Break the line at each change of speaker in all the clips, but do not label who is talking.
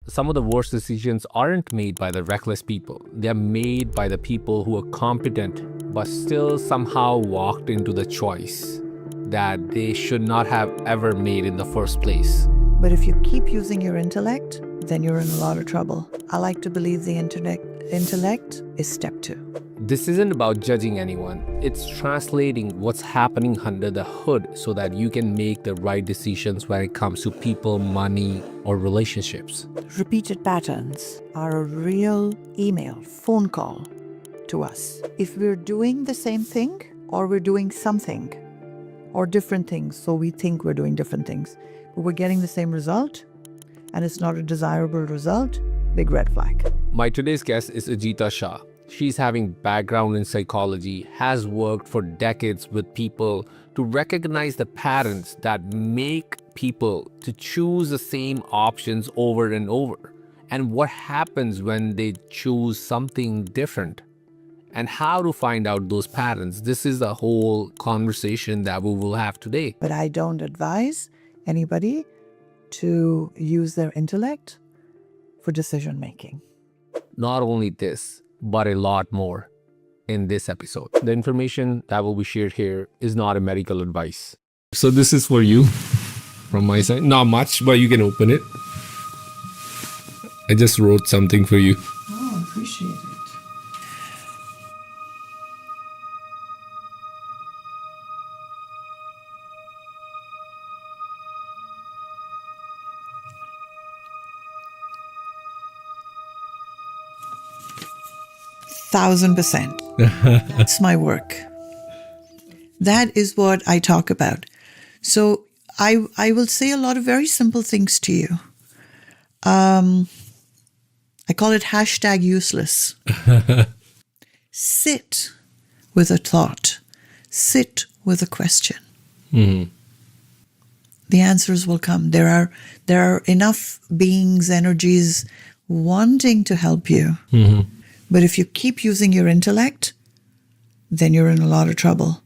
Some of the worst decisions aren't made by the reckless people. They're made by the people who are competent but still somehow walked into the choice that they should not have ever made in the first place.
But if you keep using your intellect, then you're in a lot of trouble. I like to believe the intellect is step 2.
This isn't about judging anyone. It's translating what's happening under the hood so that you can make the right decisions when it comes to people, money, or relationships.
Repeated patterns are a real email, phone call to us. If we're doing the same thing or we're doing something or different things, so we think we're doing different things, but we're getting the same result and it's not a desirable result, big red flag.
My today's guest is Ajita Shah. She's having background in psychology, has worked for decades with people to recognize the patterns that make people to choose the same options over and over, and what happens when they choose something different, and how to find out those patterns. This is the whole conversation that we will have today.
But I don't advise anybody to use their intellect for decision making.
Not only this, but a lot more in this episode. The information that will be shared here is not a medical advice. So this is for you from my side. Not much, but you can open it. I just wrote something for you.
Oh, I appreciate it. %1,000%. That's my work. That is what I talk about. So I will say a lot of very simple things to you. I call it #useless. Sit with a thought. Sit with a question.
Mm-hmm.
The answers will come. There are enough beings, energies wanting to help you.
Mm-hmm.
But if you keep using your intellect, then you're in a lot of trouble.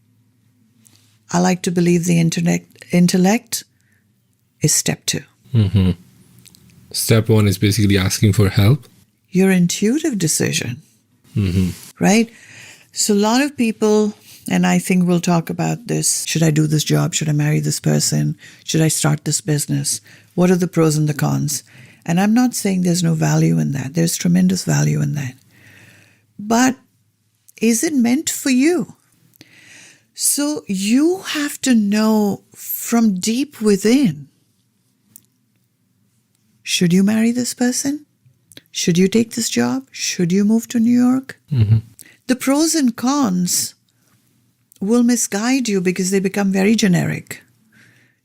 I like to believe the intellect is step 2.
Mm-hmm. Step 1 is basically asking for help.
Your intuitive decision, right? So a lot of people, and I think we'll talk about this, should I do this job? Should I marry this person? Should I start this business? What are the pros and the cons? And I'm not saying there's no value in that. There's tremendous value in that. But is it meant for you? So you have to know from deep within, should you marry this person? Should you take this job? Should you move to New York?
Mm-hmm.
The pros and cons will misguide you because they become very generic.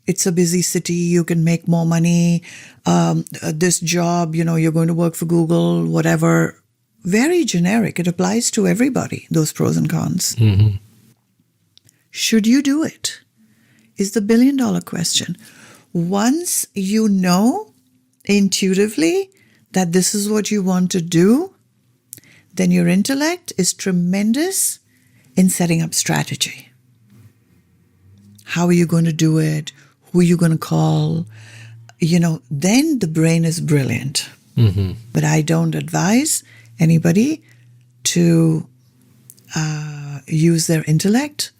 It's a busy city, you can make more money, this job, you're going to work for Google, whatever. Very generic. It applies to everybody, those pros and cons.
Mm-hmm.
Should you do it? Is the $1 billion question. Once you know intuitively that this is what you want to do, then your intellect is tremendous in setting up strategy. How are you going to do it? Who are you going to call? Then the brain is brilliant.
Mm-hmm.
But I don't advise anybody to use their intellect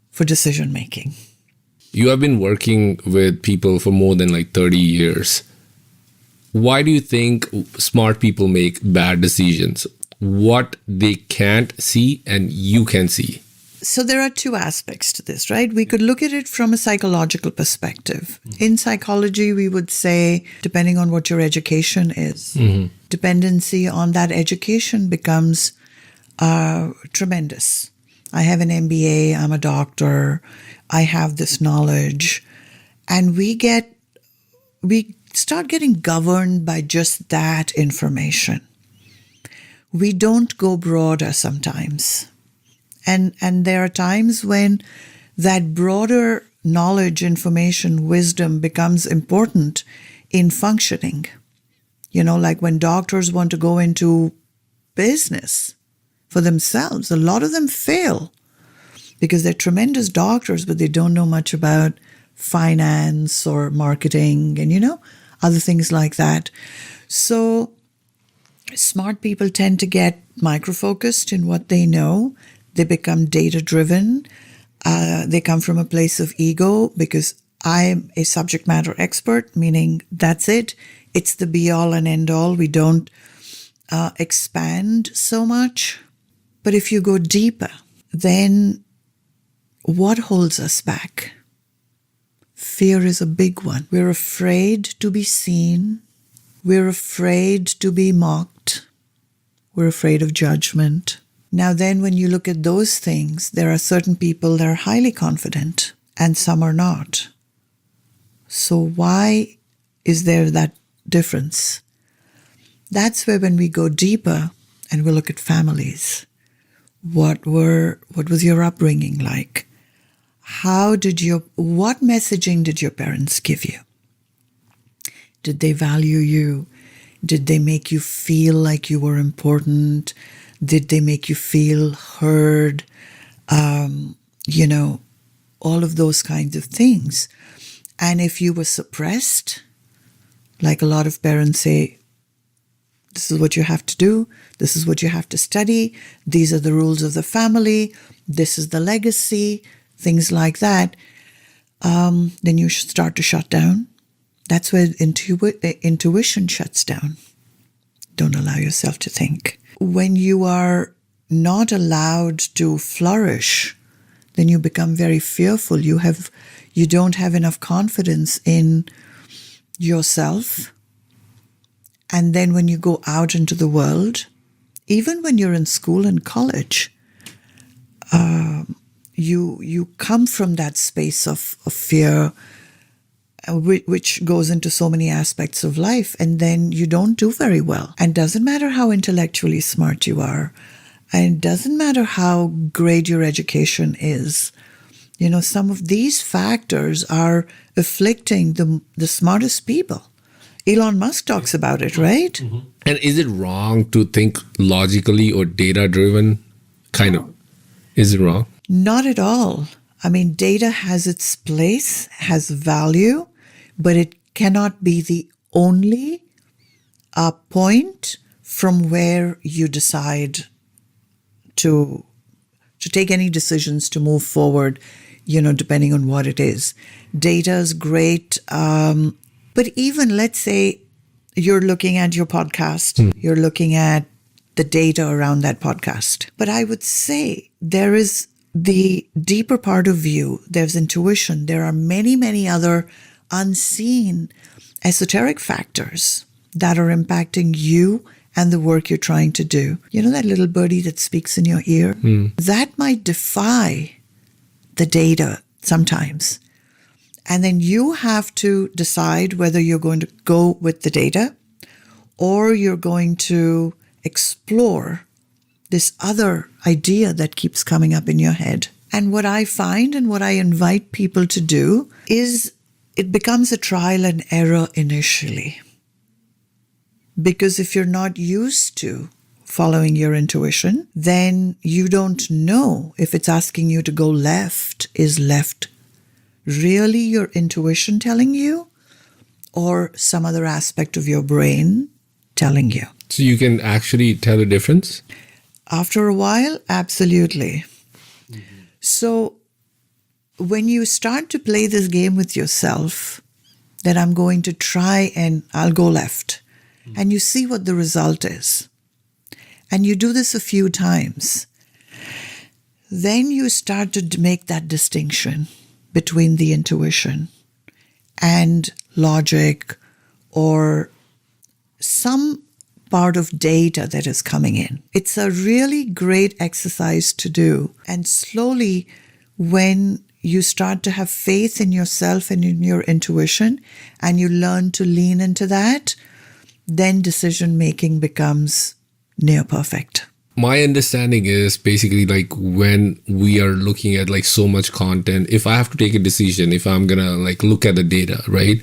for decision making.
You have been working with people for more than 30 years. Why do you think smart people make bad decisions? What they can't see and you can see?
So there are 2 aspects to this, right? We could look at it from a psychological perspective. In psychology, we would say, depending on what your education is, dependency on that education becomes tremendous. I have an MBA, I'm a doctor, I have this knowledge, and we start getting governed by just that information. We don't go broader sometimes. And there are times when that broader knowledge, information, wisdom becomes important in functioning. Like when doctors want to go into business for themselves, a lot of them fail because they're tremendous doctors, but they don't know much about finance or marketing. And, other things like that. So smart people tend to get micro-focused in what they know. They become data-driven. They come from a place of ego because I'm a subject matter expert, meaning that's it. It's the be-all and end-all. We don't expand so much. But if you go deeper, then what holds us back? Fear is a big one. We're afraid to be seen. We're afraid to be mocked. We're afraid of judgment. Now then, when you look at those things, there are certain people that are highly confident and some are not. So why is there that difference? That's where when we go deeper and we look at families, what was your upbringing like? What messaging did your parents give you? Did they value you? Did they make you feel like you were important? Did they make you feel heard? All of those kinds of things. And if you were suppressed, like a lot of parents say, this is what you have to do, this is what you have to study, these are the rules of the family, this is the legacy, things like that, then you should start to shut down. That's where intuition shuts down. Don't allow yourself to think. When you are not allowed to flourish, then you become very fearful. You don't have enough confidence in yourself. And then when you go out into the world, even when you're in school and college, you come from that space of fear, which goes into so many aspects of life, and then you don't do very well. And it doesn't matter how intellectually smart you are, and it doesn't matter how great your education is. Some of these factors are afflicting the smartest people. Elon Musk talks about it, right?
Mm-hmm. And is it wrong to think logically or data-driven? Kind of. Is it wrong?
Not at all. I mean, data has its place, has value, but it cannot be the only point from where you decide to take any decisions to move forward, depending on what it is. Data is great. But even let's say you're looking at your podcast, you're looking at the data around that podcast. But I would say there is the deeper part of you, there's intuition. There are many, many other unseen esoteric factors that are impacting you and the work you're trying to do. That little birdie that speaks in your ear? That might defy the data sometimes. And then you have to decide whether you're going to go with the data or you're going to explore this other idea that keeps coming up in your head. And what I find and what I invite people to do is it becomes a trial and error initially. Because if you're not used to following your intuition, then you don't know if it's asking you to go left, is left really your intuition telling you or some other aspect of your brain telling you?
So you can actually tell the difference?
After a while, absolutely. Mm-hmm. So when you start to play this game with yourself, that I'm going to try and I'll go left, and you see what the result is, and you do this a few times, then you start to make that distinction between the intuition and logic or some part of data that is coming in. It's a really great exercise to do. And slowly, when you start to have faith in yourself and in your intuition, and you learn to lean into that, then decision-making becomes near perfect.
My understanding is basically like when we are looking at like so much content, if I have to take a decision, if I'm going to like look at the data, right?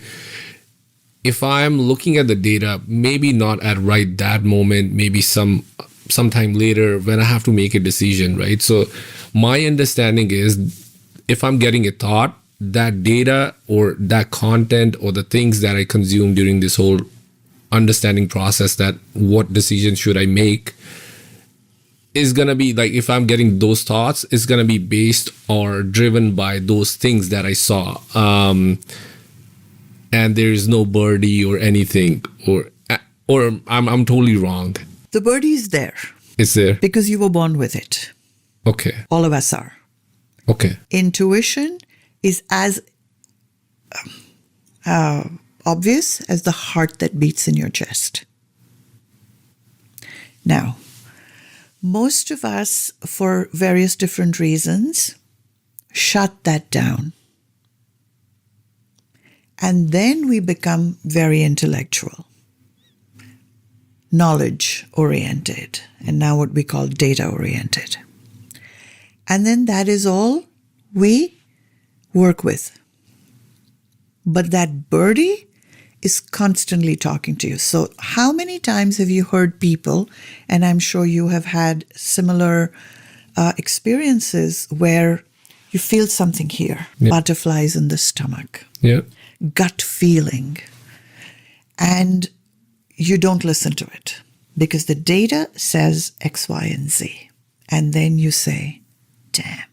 If I'm looking at the data, maybe not at right that moment, maybe sometime later when I have to make a decision, right? So my understanding is if I'm getting a thought, that data or that content or the things that I consume during this whole understanding process, that what decision should I make, is going to be like, if I'm getting those thoughts, it's going to be based or driven by those things that I saw. And there is no birdie or anything, or I'm totally wrong.
The birdie is there.
It's there.
Because you were born with it.
Okay.
All of us are.
Okay.
Intuition is as obvious as the heart that beats in your chest. Now, most of us, for various different reasons, shut that down. And then we become very intellectual, knowledge-oriented, and now what we call data-oriented. And then that is all we work with. But that birdie is constantly talking to you. So how many times have you heard people, and I'm sure you have had similar experiences where you feel something here, butterflies in the stomach, gut feeling, and you don't listen to it because the data says X, Y, and Z. And then you say, damn,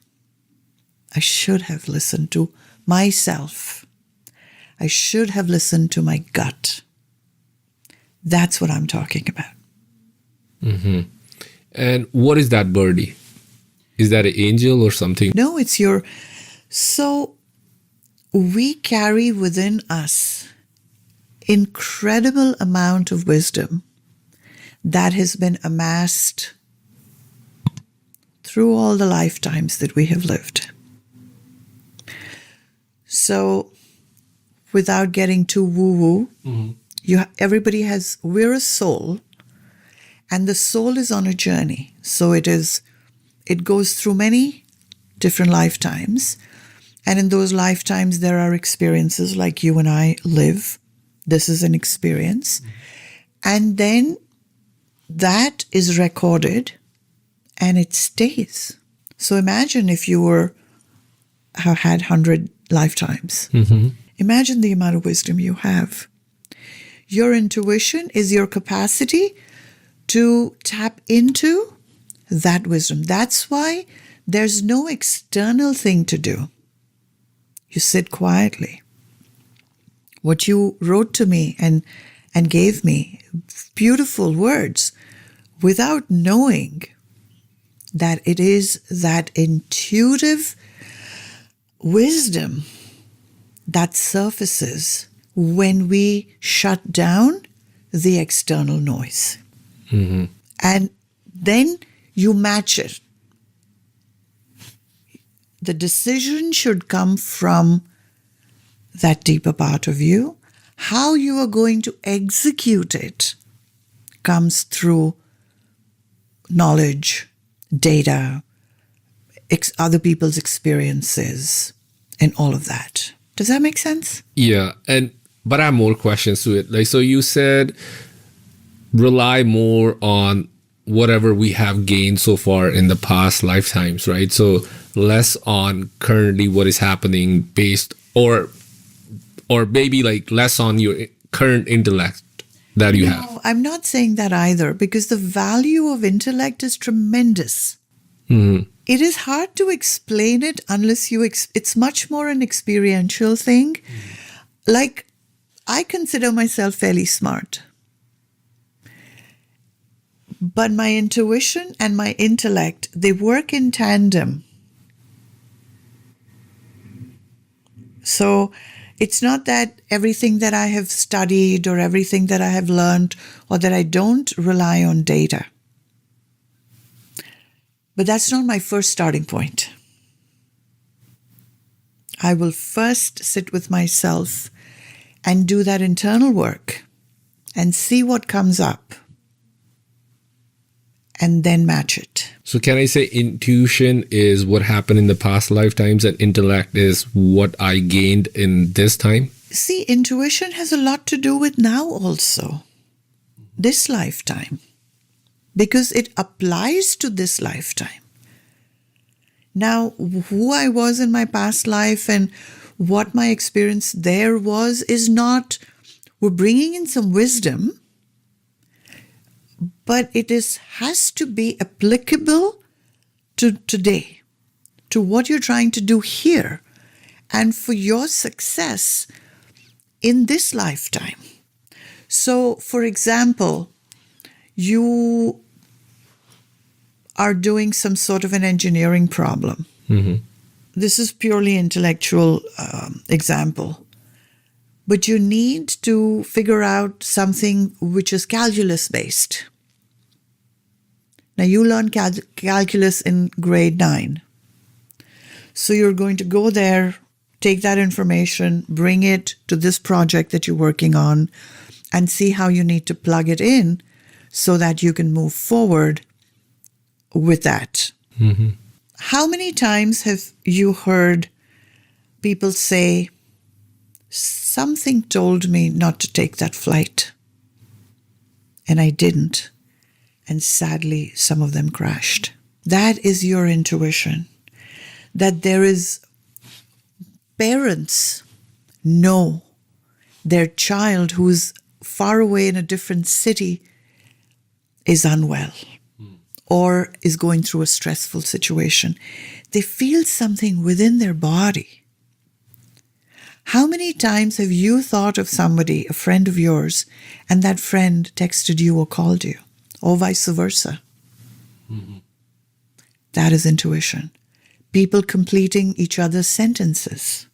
I should have listened to myself. I should have listened to my gut. That's what I'm talking about.
Mm-hmm. And what is that birdie? Is that an angel or something?
No, it's your... So we carry within us incredible amount of wisdom that has been amassed through all the lifetimes that we have lived. So, without getting too woo-woo, everybody has, we're a soul, and the soul is on a journey. So it goes through many different lifetimes, and in those lifetimes there are experiences like you and I live. This is an experience. And then that is recorded and it stays. So imagine if you have had 100 lifetimes. Imagine the amount of wisdom you have. Your intuition is your capacity to tap into that wisdom. That's why there's no external thing to do. You sit quietly. What you wrote to me and gave me, beautiful words, without knowing that it is that intuitive wisdom that surfaces when we shut down the external noise. And then you match it. The decision should come from that deeper part of you. How you are going to execute it comes through knowledge, data, other people's experiences, and all of that. Does that make sense?
Yeah, but I have more questions to it. Like, so you said rely more on whatever we have gained so far in the past lifetimes, right? So less on currently what is happening based, or maybe like less on your current intellect that you have.
No, I'm not saying that either, because the value of intellect is tremendous. It is hard to explain it unless it's much more an experiential thing. Like, I consider myself fairly smart. But my intuition and my intellect, they work in tandem. So it's not that everything that I have studied or everything that I have learned or that I don't rely on data. But that's not my first starting point. I will first sit with myself and do that internal work and see what comes up and then match it.
So can I say intuition is what happened in the past lifetimes and intellect is what I gained in this time?
See, intuition has a lot to do with now also, this lifetime, because it applies to this lifetime. Now, who I was in my past life and what my experience there is not, we're bringing in some wisdom, but has to be applicable to today, to what you're trying to do here, and for your success in this lifetime. So, for example, you are doing some sort of an engineering problem. This is purely intellectual example. But you need to figure out something which is calculus based. Now, you learn calculus in grade 9. So you're going to go there, take that information, bring it to this project that you're working on, and see how you need to plug it in so that you can move forward with that. How many times have you heard people say, something told me not to take that flight, and I didn't, and sadly, some of them crashed? That is your intuition. That there is, parents know their child who's far away in a different city is unwell or is going through a stressful situation. They feel something within their body. How many times have you thought of somebody, a friend of yours, and that friend texted you or called you, or vice versa? That is intuition. People completing each other's sentences.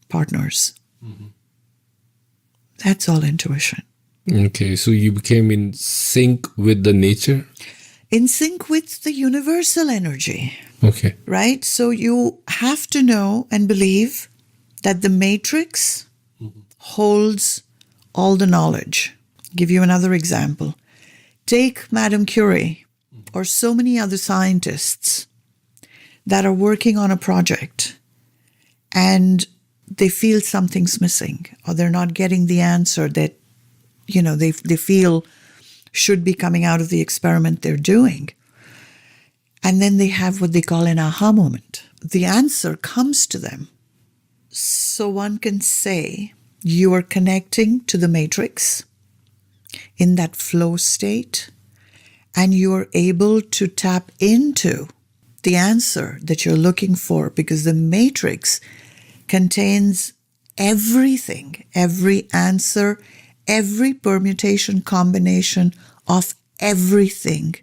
Partners. That's all intuition.
Okay, so you became in sync with the nature?
In sync with the universal energy.
Okay.
Right? So you have to know and believe that the matrix holds all the knowledge. Give you another example. Take Madame Curie or so many other scientists that are working on a project and they feel something's missing or they're not getting the answer that, they feel should be coming out of the experiment they're doing. And then they have what they call an aha moment. The answer comes to them. So one can say you are connecting to the matrix in that flow state, and you are able to tap into the answer that you're looking for, because the matrix contains everything, every answer, every permutation, combination of everything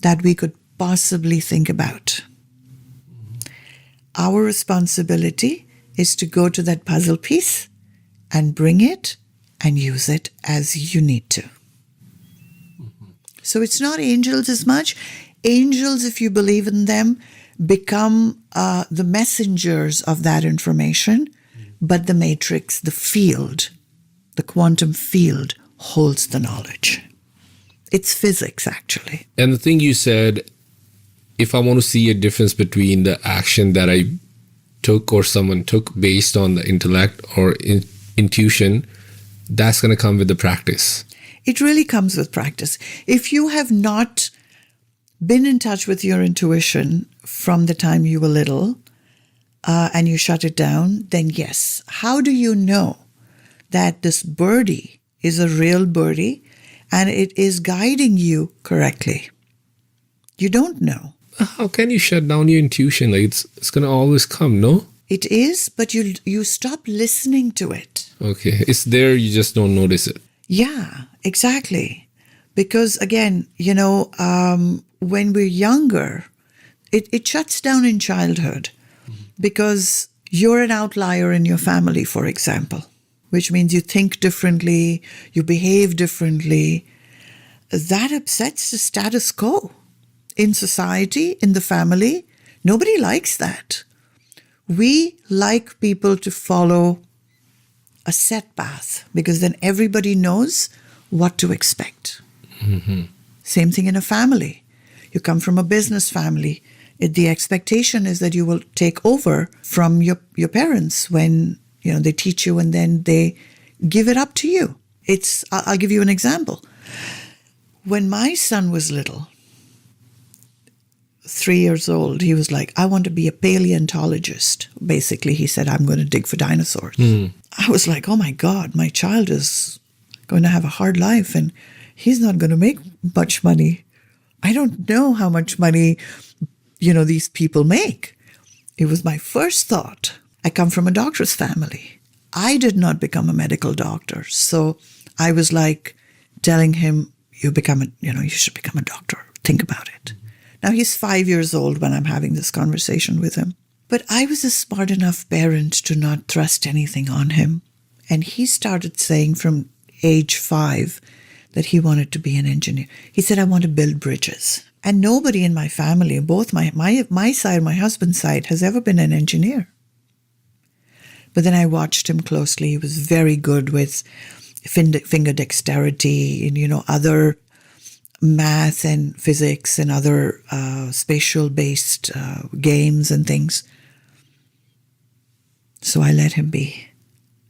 that we could possibly think about. Our responsibility is to go to that puzzle piece and bring it and use it as you need to. So it's not angels as much. Angels, if you believe in them, become the messengers of that information, but the matrix, the field, the quantum field holds the knowledge. It's physics, actually.
And the thing you said, if I want to see a difference between the action that I took or someone took based on the intellect or intuition, that's going to come with the practice.
It really comes with practice. If you have not been in touch with your intuition from the time you were little and you shut it down, then yes. How do you know that this birdie is a real birdie and it is guiding you correctly? You don't know.
How can you shut down your intuition? Like it's going to always come, no?
It is, but you stop listening to it.
Okay. It's there, you just don't notice it.
Yeah, exactly. Because again, when we're younger, it shuts down in childhood because you're an outlier in your family, for example, which means you think differently, you behave differently. That upsets the status quo in society, in the family. Nobody likes that. We like people to follow a set path because then everybody knows what to expect. Same thing in a family. You come from a business family. The expectation is that you will take over from your parents when they teach you and then they give it up to you. I'll give you an example. When my son was little, 3 years old, he was like, I want to be a paleontologist. Basically, he said, I'm going to dig for dinosaurs. I was like, oh my God, my child is going to have a hard life and he's not going to make much money. I don't know how much money, these people make. It was my first thought. I come from a doctor's family. I did not become a medical doctor. So I was like telling him, you should become a doctor. Think about it. Now he's 5 years old when I'm having this conversation with him. But I was a smart enough parent to not thrust anything on him. And he started saying from age 5 that he wanted to be an engineer. He said, I want to build bridges. And nobody in my family, both my side, my husband's side, has ever been an engineer. But then I watched him closely. He was very good with finger dexterity and, other math and physics and other spatial-based games and things. So I let him be.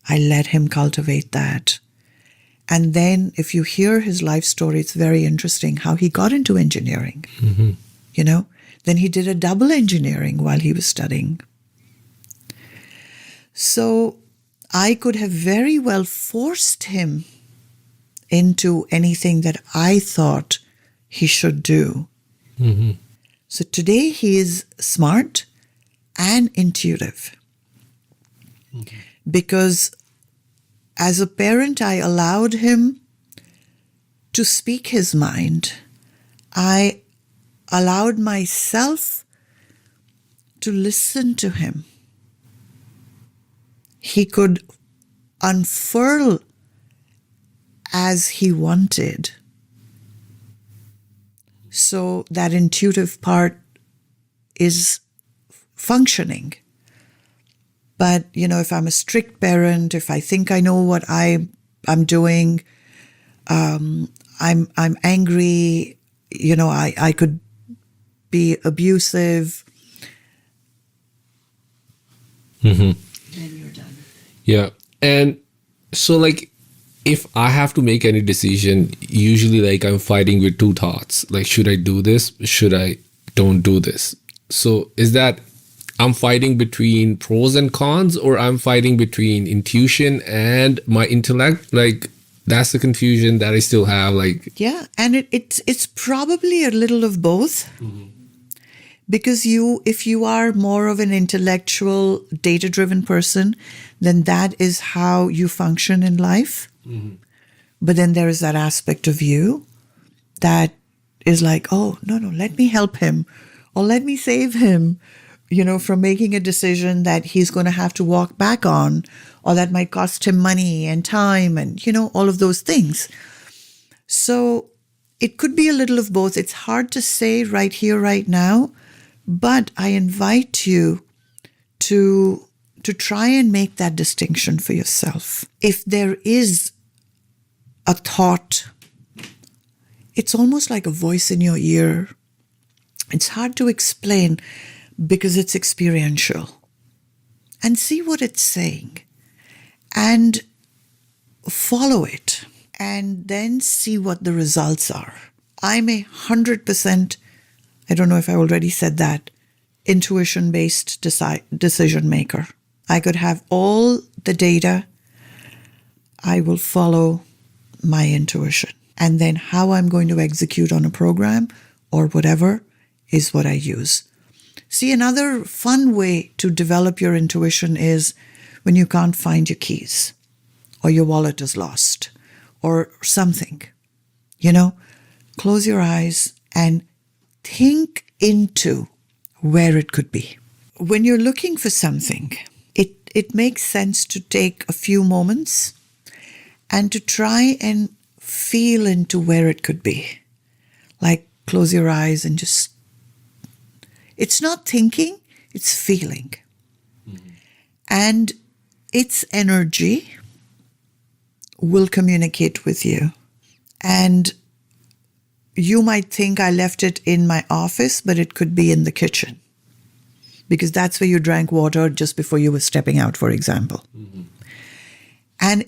I let him cultivate that. And then if you hear his life story, it's very interesting how he got into engineering. Then he did a double engineering while he was studying. So I could have very well forced him into anything that I thought he should do. So today he is smart and intuitive. Because as a parent, I allowed him to speak his mind. I allowed myself to listen to him. He could unfurl as he wanted. So that intuitive part is functioning. But, if I'm a strict parent, if I think I know what I'm doing, I'm angry, I could be abusive. Then you're done.
Yeah. And so if I have to make any decision, usually I'm fighting with two thoughts. Should I do this? Should I don't do this? So is that I'm fighting between pros and cons, or I'm fighting between intuition and my intellect? That's the confusion that I still have.
Yeah, and it's probably a little of both. Because if you are more of an intellectual, data-driven person, then that is how you function in life. But then there is that aspect of you that is like, oh, no, let me help him, or let me save him, from making a decision that he's going to have to walk back on, or that might cost him money and time and, all of those things. So it could be a little of both. It's hard to say right here, right now, but I invite you to try and make that distinction for yourself. If there is a thought, it's almost like a voice in your ear. It's hard to explain because it's experiential. And see what it's saying and follow it and then see what the results are. I'm 100%, I don't know if I already said that, intuition-based decision maker. I could have all the data. I will follow my intuition. And then how I'm going to execute on a program or whatever is what I use. See, another fun way to develop your intuition is when you can't find your keys or your wallet is lost or something. Close your eyes and think into where it could be. When you're looking for something, it makes sense to take a few moments and to try and feel into where it could be. Close your eyes and just... It's not thinking, it's feeling. And its energy will communicate with you. And you might think I left it in my office, but it could be in the kitchen. Because that's where you drank water just before you were stepping out, for example. And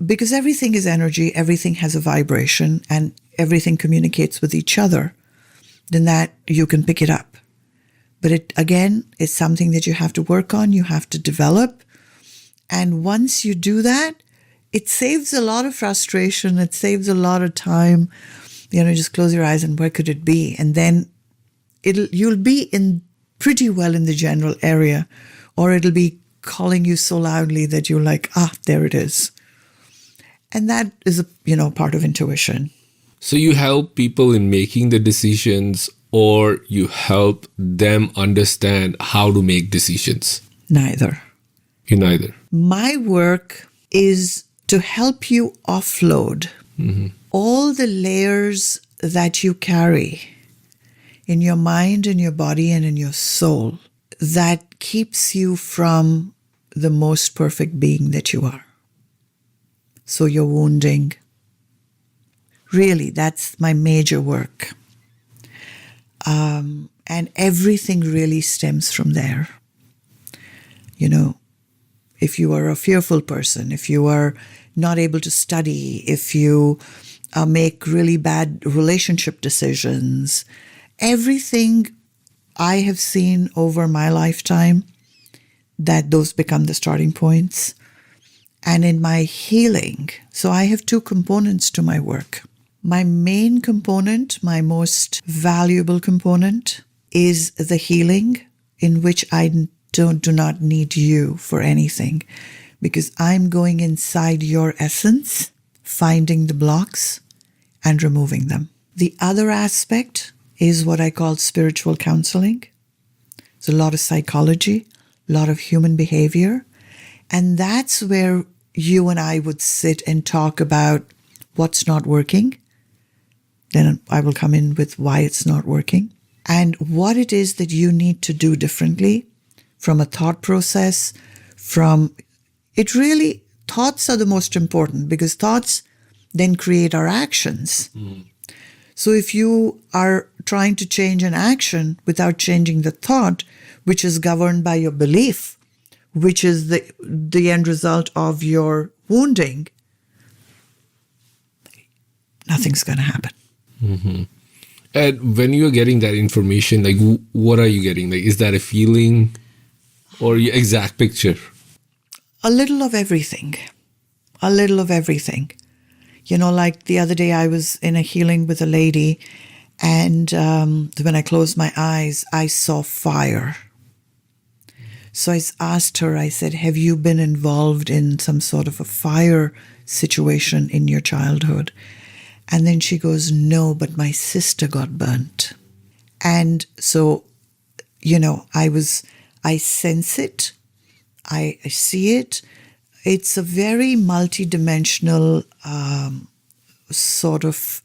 because everything is energy, everything has a vibration, and everything communicates with each other, then that you can pick it up. But it, again, is something that you have to work on, you have to develop. And once you do that, it saves a lot of frustration. It saves a lot of time. Just close your eyes and where could it be? And then you'll be in pretty well in the general area, or it'll be calling you so loudly that you're like, there it is. And that is a part of intuition.
So you help people in making the decisions, or you help them understand how to make decisions?
Neither.
You're neither.
My work is to help you offload all the layers that you carry in your mind, in your body, and in your soul that keeps you from the most perfect being that you are. So your wounding, really, that's my major work. And everything really stems from there. If you are a fearful person, if you are not able to study, if you make really bad relationship decisions, everything I have seen over my lifetime, that those become the starting points. And in my healing, so I have two components to my work. My main component, my most valuable component, is the healing, in which I do not need you for anything, because I'm going inside your essence, finding the blocks and removing them. The other aspect is what I call spiritual counseling. It's a lot of psychology, a lot of human behavior, and that's where you and I would sit and talk about what's not working. Then I will come in with why it's not working and what it is that you need to do differently from a thought process, thoughts are the most important, because thoughts then create our actions. So if you are trying to change an action without changing the thought, which is governed by your belief, which is the end result of your wounding, nothing's going to happen.
Mm-hmm. And when you're getting that information, like, what are you getting? Like, is that a feeling or your exact picture?
A little of everything. A little of everything. Like the other day I was in a healing with a lady, and when I closed my eyes, I saw fire. So I asked her, I said, have you been involved in some sort of a fire situation in your childhood? And then she goes, no, but my sister got burnt. And so, I sense it, I see it. It's a very multidimensional sort of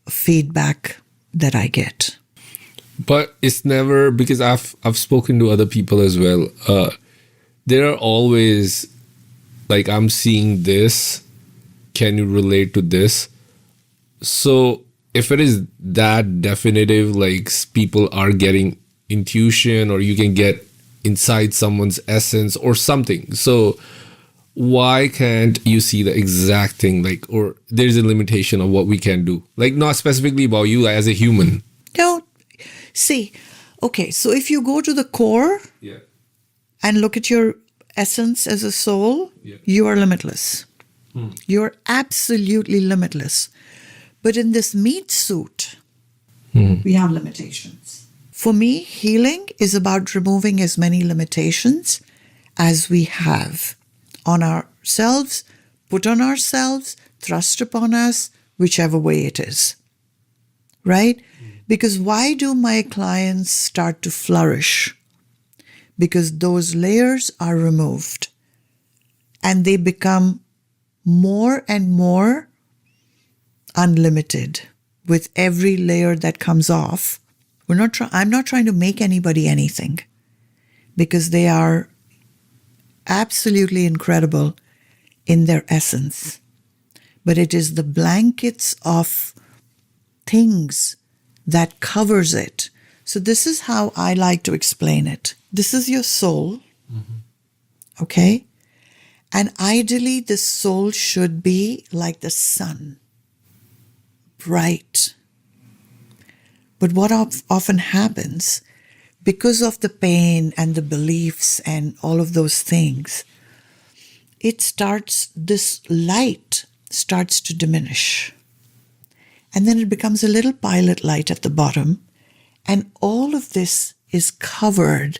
feedback that I get.
But it's never, because I've spoken to other people as well. There are always like, I'm seeing this. Can you relate to this? So if it is that definitive, like people are getting intuition, or you can get inside someone's essence or something. So why can't you see the exact thing? Like, or there's a limitation of what we can do. Like, not specifically about you as a human.
No. See, okay, so if you go to the core and look at your essence as a soul, you are limitless. You're absolutely limitless. But in this meat suit, we have limitations. For me, healing is about removing as many limitations as we have on ourselves, put on ourselves, thrust upon us, whichever way it is. Right? Because why do my clients start to flourish? Because those layers are removed and they become more and more unlimited with every layer that comes off. I'm not trying to make anybody anything, because they are absolutely incredible in their essence. But it is the blankets of things that covers it. So this is how I like to explain it. This is your soul, okay? And ideally, the soul should be like the sun, bright. But what often happens, because of the pain and the beliefs and all of those things, this light starts to diminish. And then it becomes a little pilot light at the bottom. And all of this is covered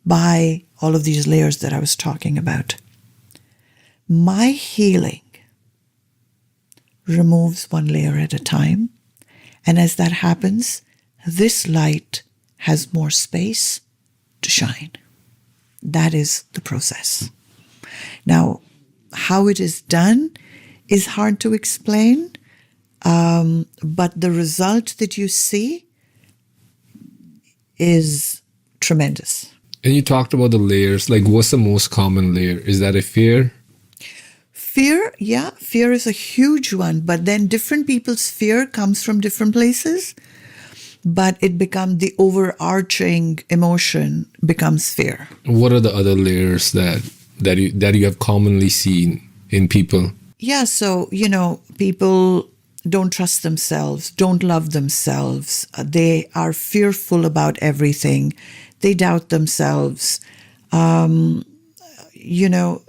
by all of these layers that I was talking about. My healing removes one layer at a time. And as that happens, this light has more space to shine. That is the process. Now, how it is done is hard to explain, but the result that you see is tremendous.
And you talked about the layers. Like, what's the most common layer? Is that a fear?
Fear, yeah, fear is a huge one, but then different people's fear comes from different places, but it becomes the overarching emotion becomes fear.
What are the other layers that you have commonly seen in people?
Yeah, so, people don't trust themselves, don't love themselves. They are fearful about everything. They doubt themselves.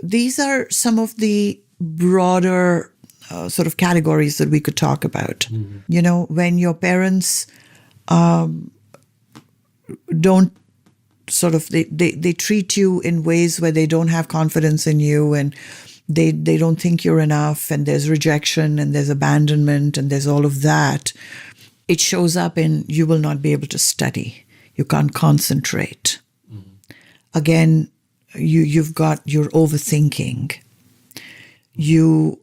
These are some of the broader sort of categories that we could talk about. Mm-hmm. When your parents don't sort of, they treat you in ways where they don't have confidence in you, and they don't think you're enough, and there's rejection and there's abandonment and there's all of that. It shows up in you will not be able to study. You can't concentrate. Mm-hmm. Again, you've got your overthinking. You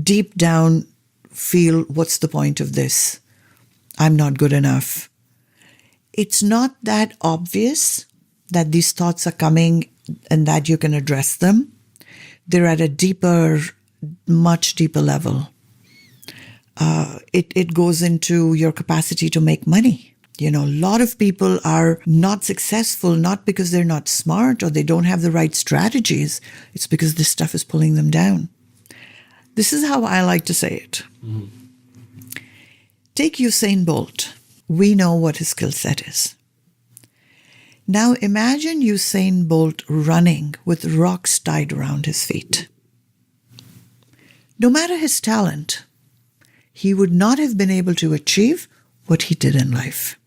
deep down feel, what's the point of this? I'm not good enough. It's not that obvious that these thoughts are coming and that you can address them. They're at a deeper, much deeper level. It goes into your capacity to make money. A lot of people are not successful, not because they're not smart or they don't have the right strategies. It's because this stuff is pulling them down. This is how I like to say it. Mm-hmm. Take Usain Bolt. We know what his skill set is. Now imagine Usain Bolt running with rocks tied around his feet. No matter his talent, he would not have been able to achieve what he did in life.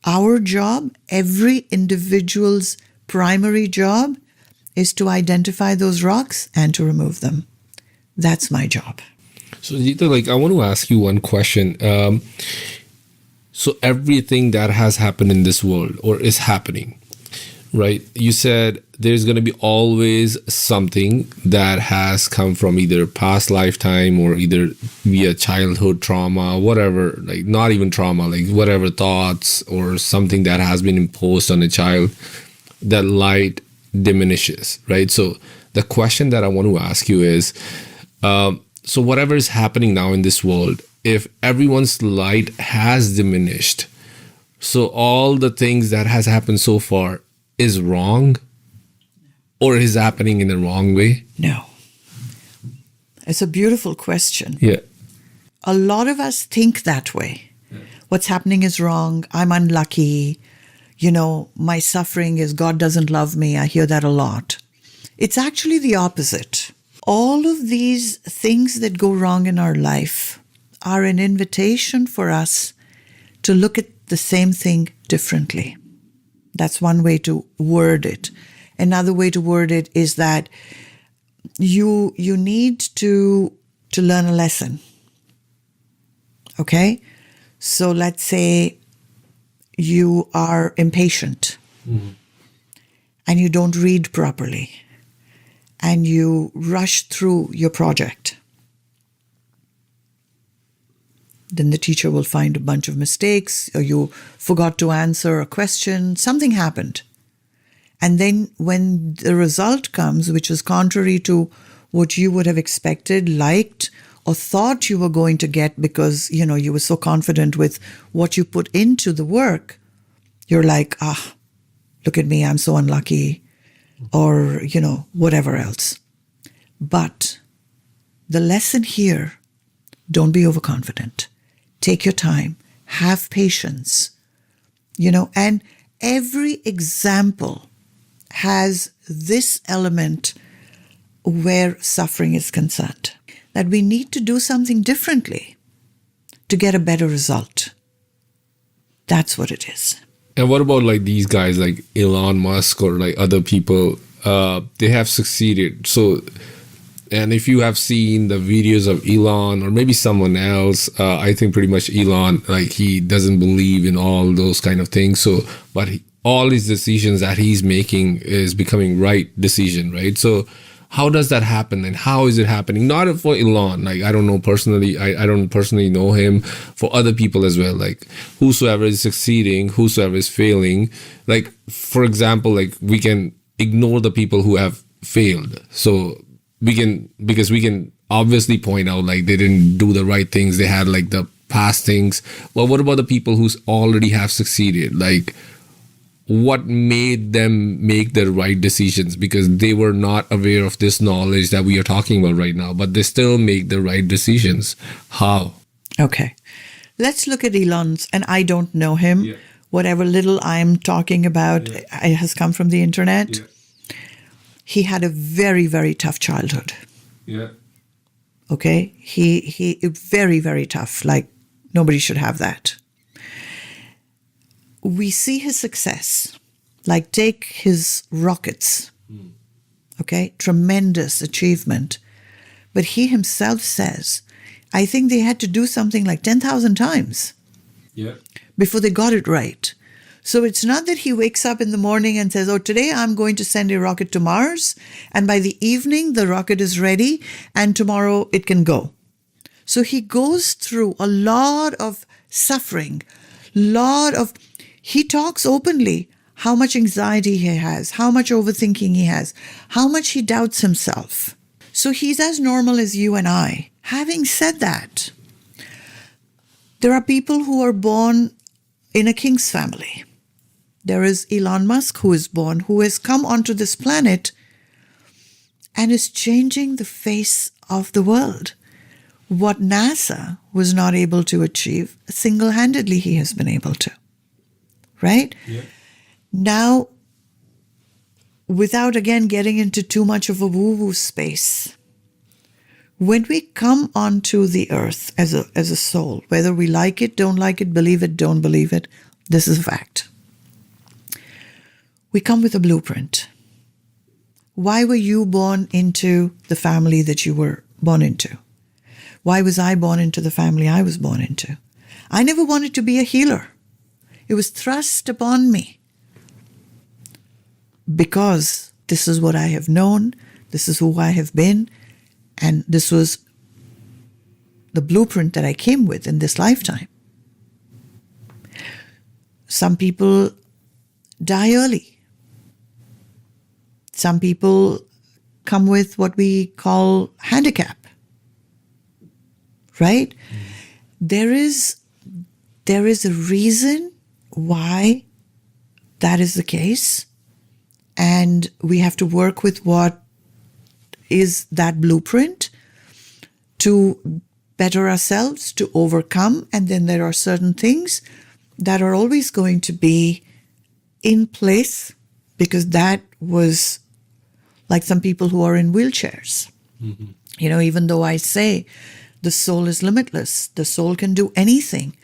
Our job, every individual's primary job, is to identify those rocks and to remove them. That's my job.
So, Ajita, I want to ask you one question. So everything that has happened in this world or is happening, right? You said there's going to be always something that has come from either past lifetime or either via childhood trauma, whatever, not even trauma, whatever thoughts or something that has been imposed on a child, that light diminishes, right? So the question that I want to ask you is, so whatever is happening now in this world, if everyone's light has diminished, so all the things that has happened so far is wrong or is happening in the wrong way?
No. It's a beautiful question.
Yeah.
A lot of us think that way. Yeah. What's happening is wrong. I'm unlucky. My suffering is God doesn't love me. I hear that a lot. It's actually the opposite. All of these things that go wrong in our life are an invitation for us to look at the same thing differently. That's one way to word it. Another way to word it is that you need to learn a lesson. Okay? So let's say you are impatient, mm-hmm. and you don't read properly, and you rush through your project. Then the teacher will find a bunch of mistakes, or you forgot to answer a question, something happened. And then when the result comes, which is contrary to what you would have expected, liked, or thought you were going to get because, you were so confident with what you put into the work, you're like, look at me, I'm so unlucky, or, whatever else. But the lesson here, don't be overconfident. Take your time, have patience, And every example has this element where suffering is concerned, that we need to do something differently to get a better result. That's what it is.
And what about like these guys like Elon Musk or like other people? They have succeeded. So, and if you have seen the videos of Elon or maybe someone else, I think pretty much Elon, like he doesn't believe in all those kind of things. So, but all his decisions that he's making is becoming right decision, right? So how does that happen and how is it happening? Not for Elon, like I don't know personally, I don't personally know him, for other people as well, like whosoever is succeeding, whosoever is failing. Like for example, like we can ignore the people who have failed. So we can obviously point out like they didn't do the right things, they had like the past things. Well, what about the people who already have succeeded? Like what made them make the right decisions? Because they were not aware of this knowledge that we are talking about right now, but they still make the right decisions. How?
Okay. Let's look at Elon's, and I don't know him.
Yeah.
Whatever little I'm talking about it has come from the internet.
Yeah.
He had a very, very tough childhood.
Yeah.
Okay? He very, very tough. Like nobody should have that. We see his success, like take his rockets, okay, tremendous achievement. But he himself says, I think they had to do something like 10,000 times before they got it right. So it's not that he wakes up in the morning and says, oh, today I'm going to send a rocket to Mars, and by the evening the rocket is ready, and tomorrow it can go. So he goes through a lot of suffering, he talks openly how much anxiety he has, how much overthinking he has, how much he doubts himself. So he's as normal as you and I. Having said that, there are people who are born in a king's family. There is Elon Musk who is born, who has come onto this planet and is changing the face of the world. What NASA was not able to achieve, single-handedly he has been able to. Right? Yeah. Now, without again getting into too much of a woo-woo space, when we come onto the earth as a soul, whether we like it, don't like it, believe it, don't believe it, this is a fact. We come with a blueprint. Why were you born into the family that you were born into? Why was I born into the family I was born into? I never wanted to be a healer. It was thrust upon me because this is what I have known, this is who I have been, and this was the blueprint that I came with in this lifetime. Some people die early. Some people come with what we call handicap, right? There is a reason why that is the case, and we have to work with what is that blueprint to better ourselves, to overcome, and then there are certain things that are always going to be in place because that was like some people who are in wheelchairs. Mm-hmm. Even though I say the soul is limitless, the soul can do anything,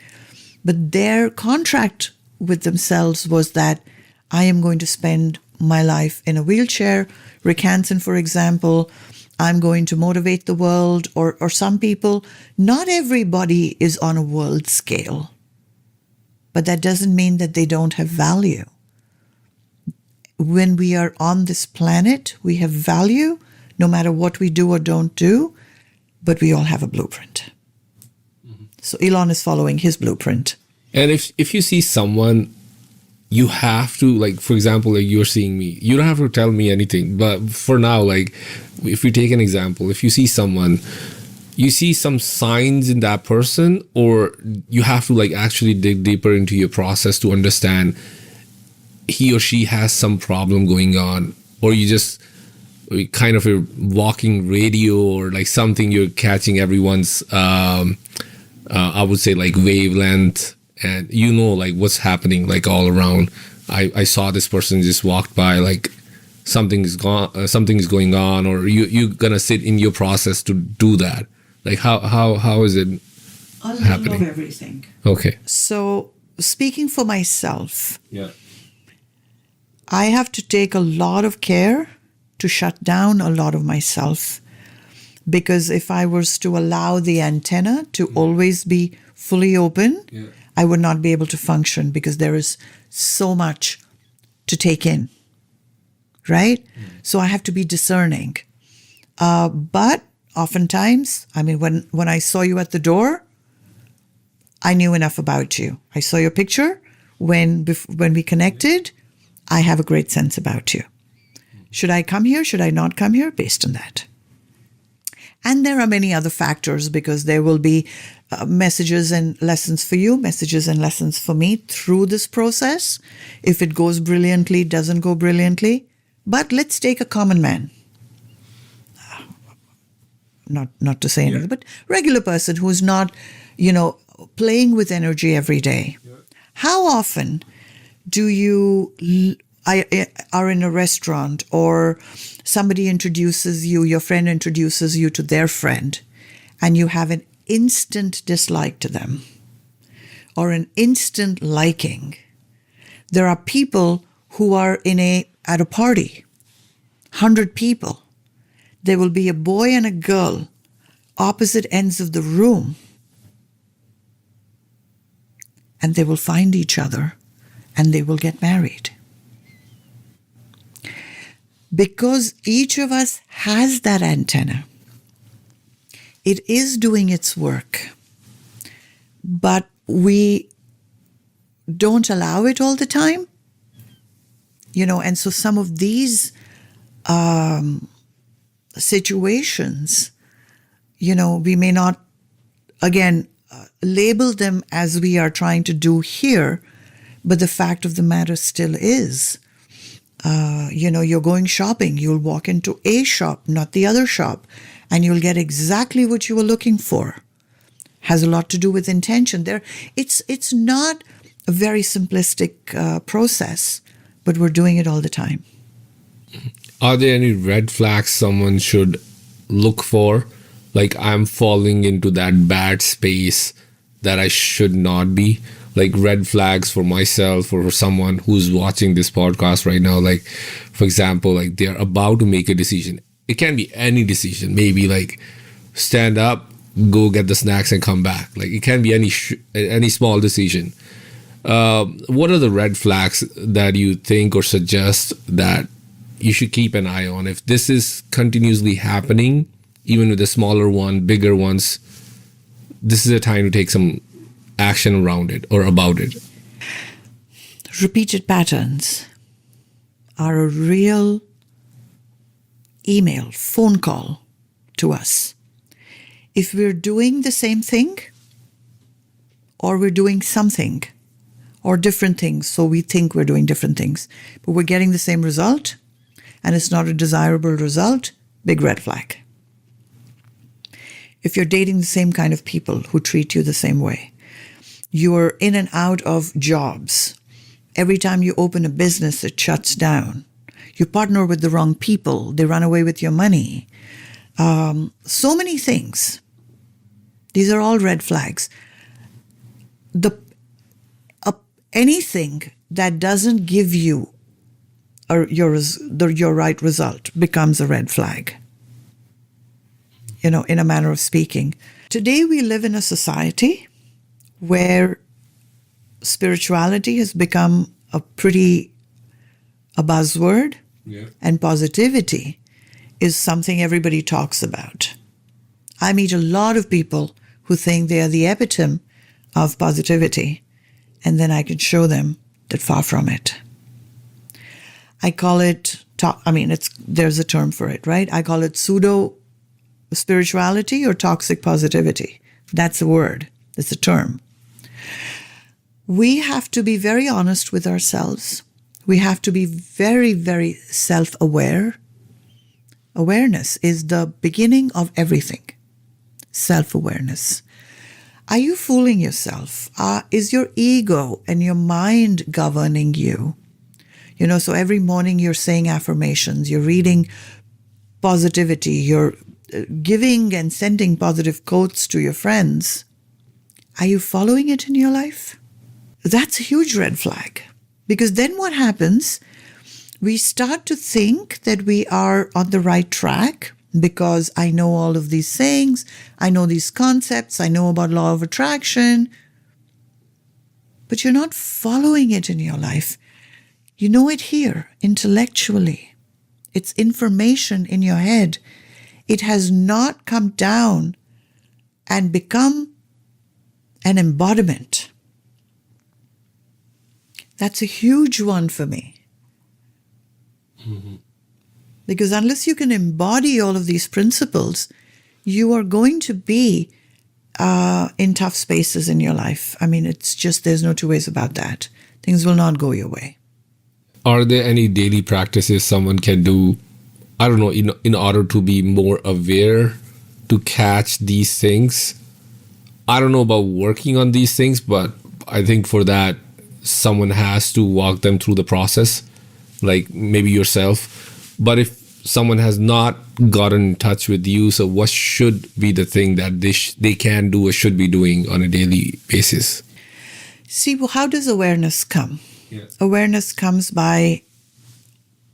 but their contract with themselves was that I am going to spend my life in a wheelchair. Rick Hansen, for example, I'm going to motivate the world, or some people. Not everybody is on a world scale, but that doesn't mean that they don't have value. When we are on this planet, we have value no matter what we do or don't do, but we all have a blueprint. Mm-hmm. So Elon is following his blueprint.
And if you see someone, you have to, like, for example, like you're seeing me, you don't have to tell me anything. But for now, like, if we take an example, if you see someone, you see some signs in that person, or you have to like actually dig deeper into your process to understand he or she has some problem going on, or you just kind of a walking radio or like something, you're catching everyone's, I would say like wavelength, and you know like what's happening like all around. I saw this person just walked by, like something is going on, or you're gonna sit in your process to do that. Like how is it
A little
happening?
of everything.
Okay.
So, speaking for myself,
Yeah.
I have to take a lot of care to shut down a lot of myself, because if I was to allow the antenna to always be fully open,
Yeah.
I would not be able to function, because there is so much to take in, right? So I have to be discerning. But oftentimes, I mean, when I saw you at the door, I knew enough about you. I saw your picture when we connected. I have a great sense about you. Should I come here? Should I not come here? Based on that. And there are many other factors, because there will be messages and lessons for you, messages and lessons for me through this process. If it goes brilliantly, doesn't go brilliantly. But let's take a common man. Not to say anything, but regular person who's not, playing with energy every day. How often do you are in a restaurant, or somebody introduces you, your friend introduces you to their friend, and you have an instant dislike to them or an instant liking? There are people who are at a party, 100 people. There will be a boy and a girl, opposite ends of the room, and they will find each other and they will get married. Because each of us has that antenna. It is doing its work, but we don't allow it all the time. And so some of these situations, we may not, again, label them as we are trying to do here, but the fact of the matter still is, you're going shopping, you'll walk into a shop, not the other shop, and you'll get exactly what you were looking for. Has a lot to do with intention. It's not a very simplistic process, but we're doing it all the time.
Are there any red flags someone should look for? Like, I'm falling into that bad space that I should not be. Like, red flags for myself or for someone who's watching this podcast right now. Like, for example, like they're about to make a decision. It can be any decision. Maybe like stand up, go get the snacks and come back. Like, it can be any small decision. What are the red flags that you think or suggest that you should keep an eye on? If this is continuously happening, even with the smaller one, bigger ones, this is a time to take some action around it or about it.
Repeated patterns are a real email, phone call to us. If we're doing the same thing, or we're doing something, or different things, so we think we're doing different things, but we're getting the same result, and it's not a desirable result, big red flag. If you're dating the same kind of people who treat you the same way, you're in and out of jobs. Every time you open a business, it shuts down. You partner with the wrong people. They run away with your money. So many things. These are all red flags. Anything that doesn't give you your right result becomes a red flag, in a manner of speaking. Today we live in a society where spirituality has become a buzzword, and positivity is something everybody talks about. I meet a lot of people who think they are the epitome of positivity, and then I can show them that far from it. I call it, there's a term for it, right? I call it pseudo spirituality or toxic positivity. That's a word. It's a term. We have to be very honest with ourselves. We have to be very, very self-aware. Awareness is the beginning of everything. Self-awareness. Are you fooling yourself? Is your ego and your mind governing you? So every morning you're saying affirmations, you're reading positivity, you're giving and sending positive quotes to your friends. Are you following it in your life? That's a huge red flag. Because then what happens? We start to think that we are on the right track because I know all of these things, I know these concepts, I know about law of attraction, but you're not following it in your life. You know it here, intellectually. It's information in your head. It has not come down and become an embodiment. That's a huge one for me.
Mm-hmm.
Because unless you can embody all of these principles, you are going to be in tough spaces in your life. I mean, it's just, there's no two ways about that. Things will not go your way.
Are there any daily practices someone can do, I don't know, in order to be more aware, to catch these things? I don't know about working on these things, but I think for that, someone has to walk them through the process, like maybe yourself. But if someone has not gotten in touch with you, so what should be the thing that they can do or should be doing on a daily basis?
See, well, how does awareness come?
Yes.
Awareness comes by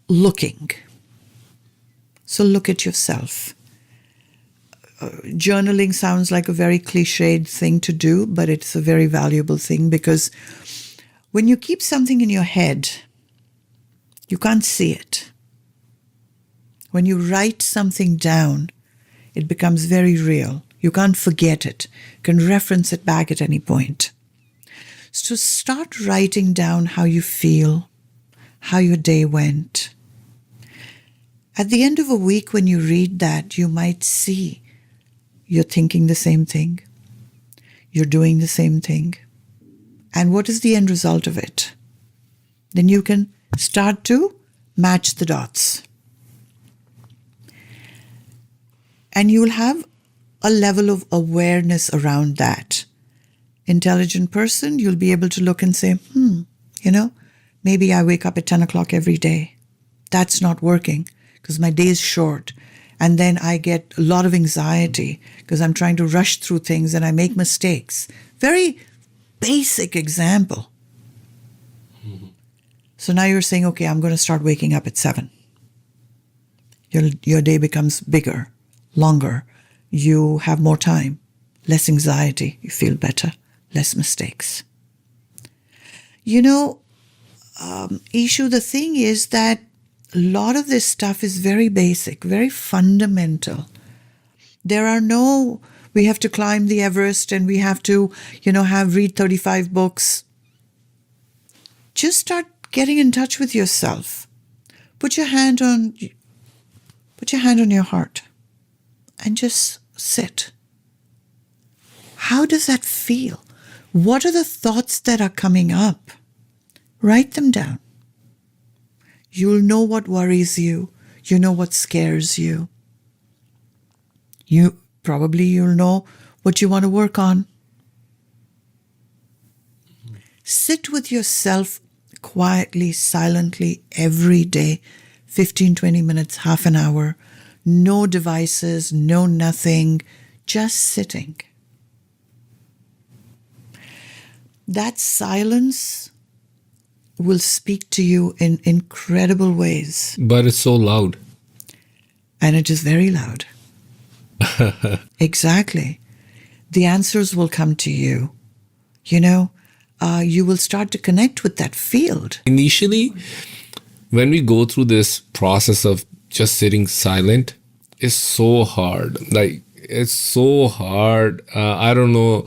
looking. So look at yourself. Journaling sounds like a very cliched thing to do, but it's a very valuable thing because when you keep something in your head, you can't see it. When you write something down, it becomes very real. You can't forget it. You can reference it back at any point. So start writing down how you feel, how your day went. At the end of a week, when you read that, you might see you're thinking the same thing. You're doing the same thing. And what is the end result of it? Then you can start to match the dots. And you will have a level of awareness around that. Intelligent person, you'll be able to look and say, maybe I wake up at 10 o'clock every day. That's not working because my day is short. And then I get a lot of anxiety because I'm trying to rush through things and I make mistakes. Very basic example. Mm-hmm. So now you're saying, okay, I'm going to start waking up at 7. Your day becomes bigger, longer. You have more time, less anxiety. You feel better, less mistakes. Ishu, the thing is that a lot of this stuff is very basic, very fundamental. There are we have to climb the Everest and we have to, read 35 books. Just start getting in touch with yourself. Put your hand on your heart and just sit. How does that feel? What are the thoughts that are coming up? Write them down. You'll know what worries you. You know what scares you. You'll know what you want to work on. Sit with yourself quietly, silently, every day, 15, 20 minutes, half an hour. No devices, no nothing, just sitting. That silence will speak to you in incredible ways.
But it's so loud.
And it is very loud. Exactly. The answers will come to you. You will start to connect with that field.
Initially, when we go through this process of just sitting silent, it's so hard. It's so hard. I don't know.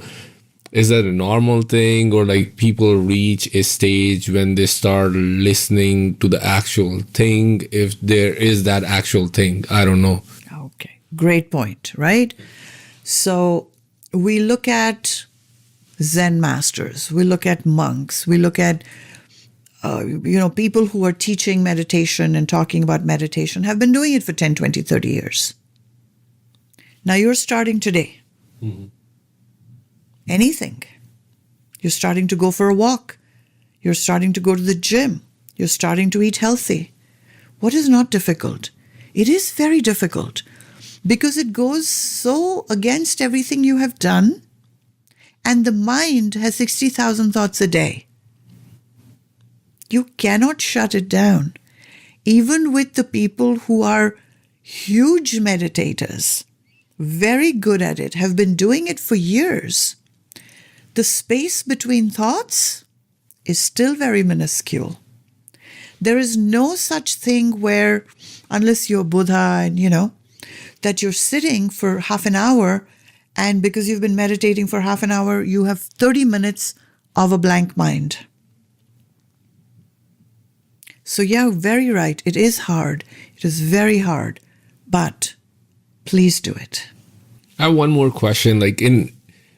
Is that a normal thing, or people reach a stage when they start listening to the actual thing, if there is that actual thing? I don't know.
Okay, great point, right? So we look at Zen masters, we look at monks, we look at people who are teaching meditation and talking about meditation have been doing it for 10, 20, 30 years. Now you're starting today. Mm-hmm. anything. You're starting to go for a walk. You're starting to go to the gym. You're starting to eat healthy. What is not difficult? It is very difficult because it goes so against everything you have done, and the mind has 60,000 thoughts a day. You cannot shut it down. Even with the people who are huge meditators, very good at it, have been doing it for years, the space between thoughts is still very minuscule. There is no such thing where, unless you're Buddha and, that you're sitting for half an hour, and because you've been meditating for half an hour, you have 30 minutes of a blank mind. So yeah, very right. It is hard. It is very hard. But please do it.
I have one more question.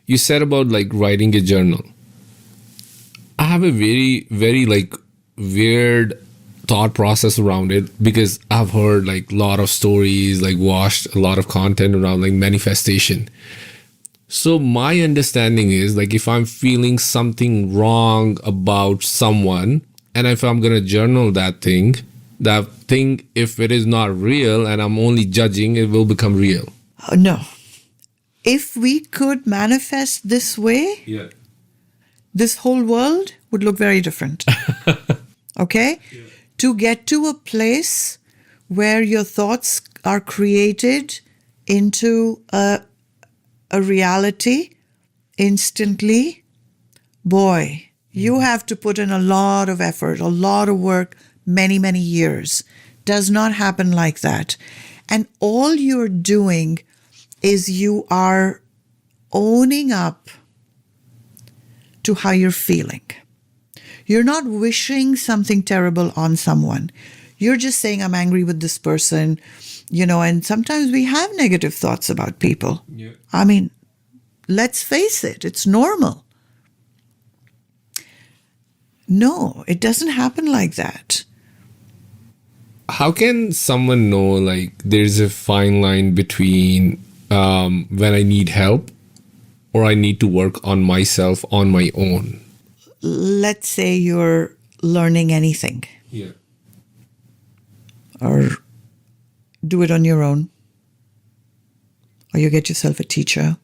You said about writing a journal. I have a very, very weird thought process around it because I've heard a lot of stories, watched a lot of content around manifestation. So my understanding is if I'm feeling something wrong about someone, and if I'm going to journal that thing, if it is not real and I'm only judging, it will become real.
No. If we could manifest this way, this whole world would look very different. Okay? Yeah. To get to a place where your thoughts are created into a reality instantly, boy, you have to put in a lot of effort, a lot of work, many, many years. Does not happen like that. And all you're doing is you are owning up to how you're feeling. You're not wishing something terrible on someone. You're just saying, I'm angry with this person, and sometimes we have negative thoughts about people. Yeah. I mean, let's face it, it's normal. No, it doesn't happen like that.
How can someone know there's a fine line between when I need help or I need to work on myself on my own?
Let's say you're learning anything.
Yeah.
Or do it on your own. Or you get yourself a teacher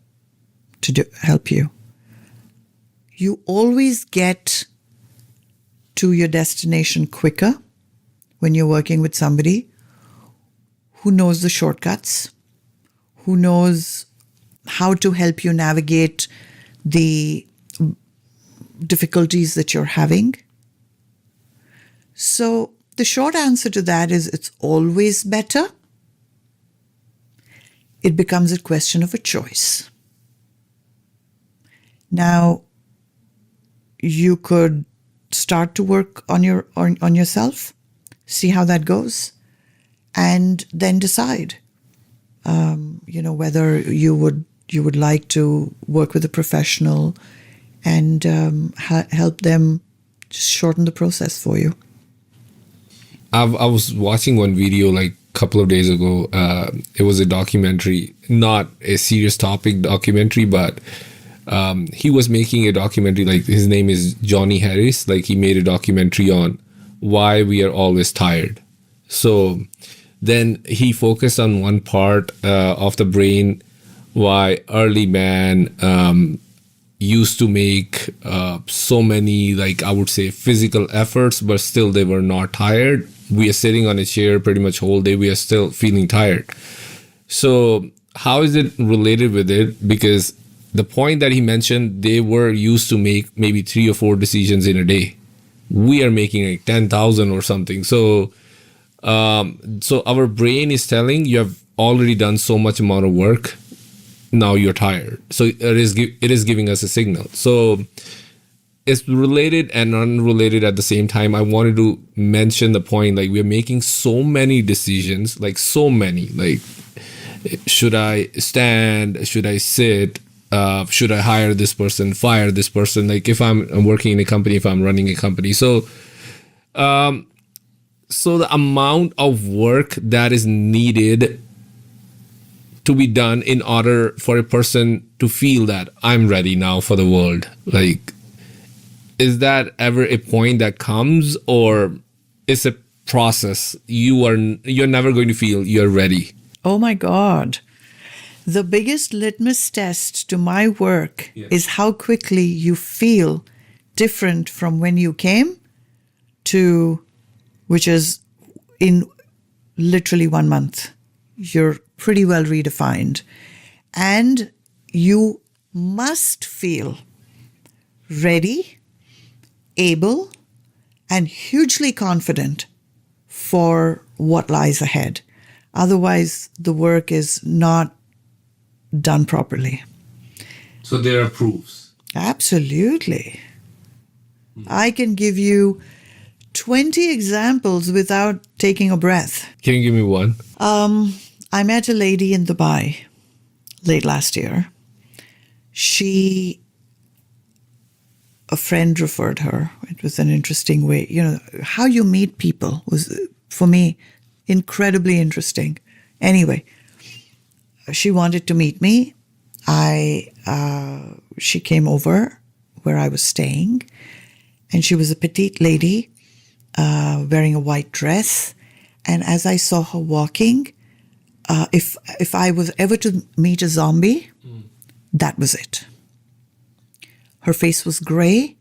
to help you. You always get to your destination quicker when you're working with somebody who knows the shortcuts, who knows how to help you navigate the difficulties that you're having. So the short answer to that is it's always better. It becomes a question of a choice. Now, you could start to work on yourself, see how that goes, and then decide, whether you would like to work with a professional and help them just shorten the process for you.
I was watching one video a couple of days ago. It was a documentary, not a serious topic documentary, but he was making a documentary. His name is Johnny Harris. He made a documentary on why we are always tired. So then he focused on one part of the brain, why early man used to make so many, I would say, physical efforts, but still they were not tired. We are sitting on a chair pretty much whole day. We are still feeling tired. So how is it related with it? Because the point that he mentioned, they were used to make maybe 3 or 4 decisions in a day. We are making 10,000 or something. So our brain is telling you have already done so much amount of work. Now you're tired. So it is giving us a signal. So it's related and unrelated at the same time. I wanted to mention the point, we're making so many decisions, so many, should I stand? Should I sit? Should I hire this person, fire this person? If I'm working in a company, if I'm running a company. So the amount of work that is needed to be done in order for a person to feel that I'm ready now for the world? Like, is that ever a point that comes, or is a process you're never going to feel you're ready?
Oh my God. The biggest litmus test to my work is how quickly you feel different from when you came to, which is in literally 1 month. You're pretty well redefined. And you must feel ready, able, and hugely confident for what lies ahead. Otherwise, the work is not done properly.
So there are proofs.
Absolutely. I can give you 20 examples without taking a breath.
Can you give me one?
I met a lady in Dubai late last year. A friend referred her. It was an interesting way. How you meet people was, for me, incredibly interesting. Anyway, she wanted to meet me. She came over where I was staying, and she was a petite lady wearing a white dress. And as I saw her walking, if I was ever to meet a zombie, that was it. Her face was gray.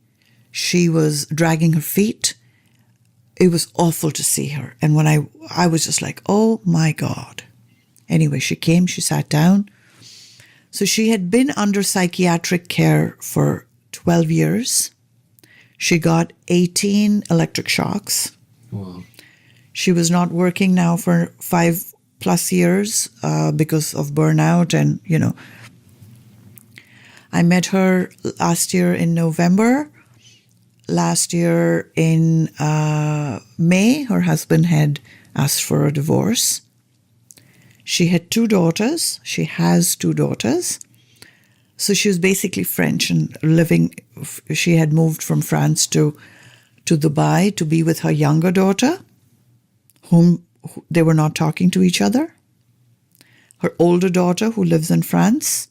She was dragging her feet. It was awful to see her. And when I was just like, oh my God. Anyway, she came, she sat down. So she had been under psychiatric care for 12 years. She got 18 electric shocks.
Wow.
She was not working now for 5+ years because of burnout. And, I met her last year in November. Last year in May, her husband had asked for a divorce. She had 2 daughters. She has 2 daughters. So she was basically French and she had moved from France to Dubai to be with her younger daughter, whom they were not talking to each other. Her older daughter, who lives in France,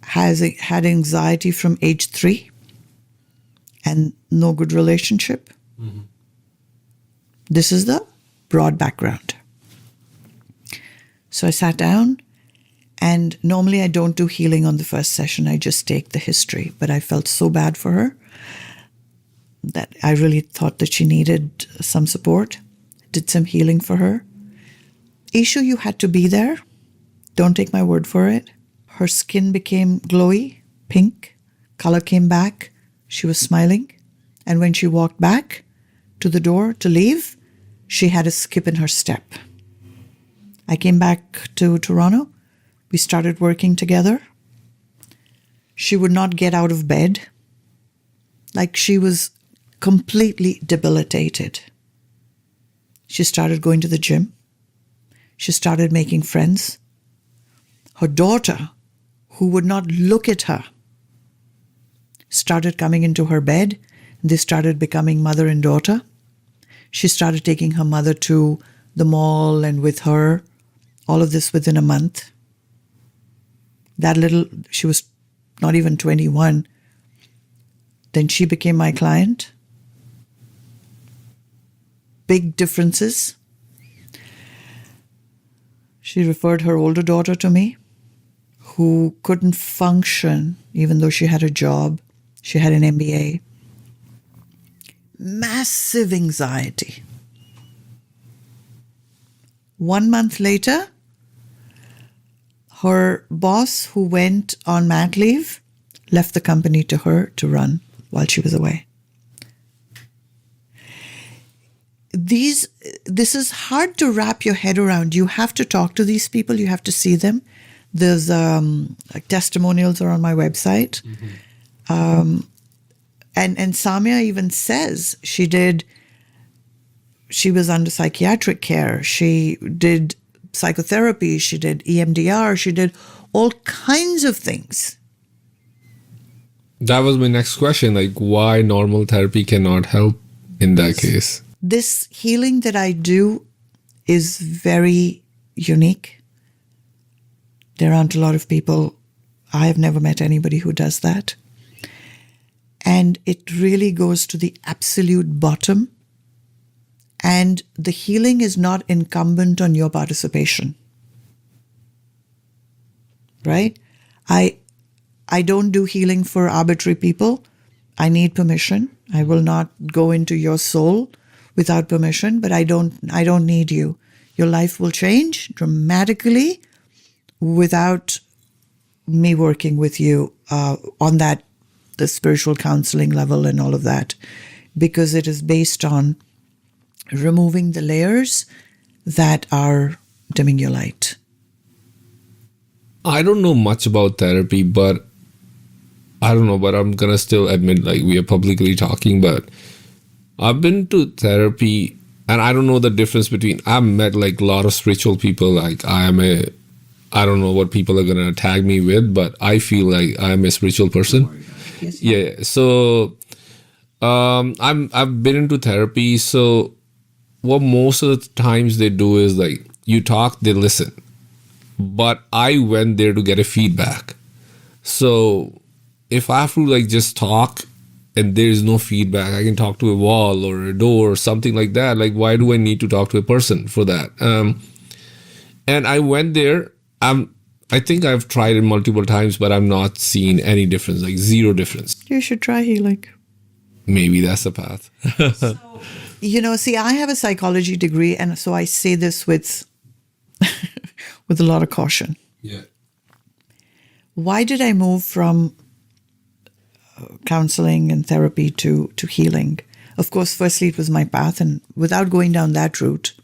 had anxiety from age 3 and no good relationship. Mm-hmm. This is the broad background. So I sat down, and normally I don't do healing on the first session. I just take the history. But I felt so bad for her that I really thought that she needed some support. Did some healing for her. Ishu, you had to be there. Don't take my word for it. Her skin became glowy, pink. Color came back. She was smiling. And when she walked back to the door to leave, she had a skip in her step. I came back to Toronto. We started working together. She would not get out of bed. Like she was completely debilitated. She started going to the gym. She started making friends. Her daughter, who would not look at her, started coming into her bed. They started becoming mother and daughter. She started taking her mother to the mall and with her. All of this within a month. She was not even 21. Then she became my client. Big differences. She referred her older daughter to me, who couldn't function even though she had a job. She had an MBA. Massive anxiety. 1 month later, her boss, who went on mat leave, left the company to her to run while she was away. This is hard to wrap your head around. You have to talk to these people. You have to see them. There's testimonials are on my website. Mm-hmm. And Samya even says she was under psychiatric care. She did psychotherapy. She did EMDR. She did all kinds of things.
That was my next question. Like, why normal therapy cannot help in that case?
This healing that I do is very unique. There aren't a lot of people. I have never met anybody who does that. And it really goes to the absolute bottom. And the healing is not incumbent on your participation. Right? I don't do healing for arbitrary people. I need permission. I will not go into your soul without permission, but I don't need you. Your life will change dramatically without me working with you on the spiritual counseling level and all of that, because it is based on removing the layers that are dimming your light.
I don't know much about therapy, but I don't know, but I'm gonna still admit, like, we are publicly talking, but I've been to therapy and I don't know the difference between, I've met like a lot of spiritual people. Like I don't know what people are gonna tag me with, but I feel like I'm a spiritual person.
Yes.
Yeah. So I've been into therapy. So what most of the times they do is like you talk, they listen. But I went there to get a feedback. So if I have to like just talk and there is no feedback, I can talk to a wall or a door or something like that. Like, why do I need to talk to a person for that? And I went there. I think I've tried it multiple times, but I'm not seeing any difference, like zero difference.
You should try healing.
Maybe that's the path.
See, I have a psychology degree, and so I say this with with a lot of caution.
Yeah.
Why did I move from counseling and therapy to healing? Of course, firstly, it was my path, and without going down that route,